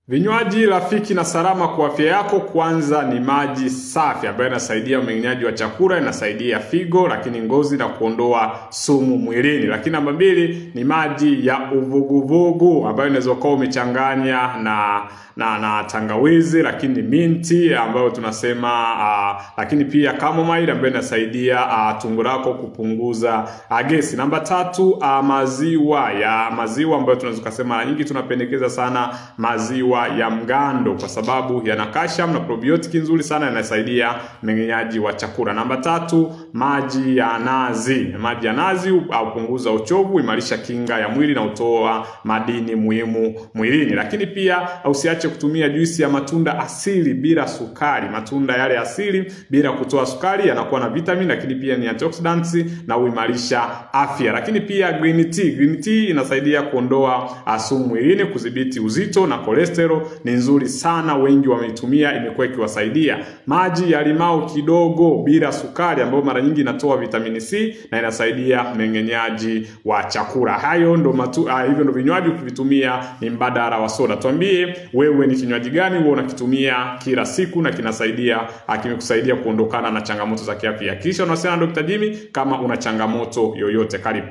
Vinywaji rafiki na salama kwa afya yako. Kwanza ni maji safi ambayo yanasaidia mmeng'enyaji wa chakula, inasaidia figo, lakini ngozi na kuondoa sumu mwilini. Lakini namba 2 ni maji ya uvuguvugu ambayo inaweza kuwa umechanganya na tangawizi, lakini minti ambayo tunasema lakini pia chamomile ambayo inasaidia tumbo lako kupunguza gesi. Namba 3 maziwa ambayo tunaweza kusema nyingi tunapendekeza sana maziwa ya mgando kwa sababu yana calcium na probiotic nzuri sana, yanasaidia mmeng'enyaji wa chakula. Namba 3 maji ya nazi. Maji ya nazi hupunguza uchovu, imarisha kinga ya mwili na utoa madini muhimu mwilini. Lakini pia usiache kutumia juisi ya matunda asili bila sukari. Matunda yale asili bila kutoa sukari yanakuwa na vitamin, lakini pia ni antioxidants na huimarisha afya. Lakini pia green tea inasaidia kuondoa sumu mwilini, kudhibiti uzito na cholesterol, ni nzuri sana, wengi wameitumia, imekuwa ikiwasaidia. Maji ya limau kidogo bila sukari ambayo mara nyingi inatoa vitamini C na inasaidia mmeng'enyaji wa chakula. Hivyo ndo vinywaji ukivitumia ni mbadala wa soda. Tuambie wewe ni kinywaji gani wewe unakitumia kila siku na kimekusaidia kuondokana na changamoto za kiafya. Kisha unawasiliana na Dr. Jimmy kama una changamoto yoyote. Karibu.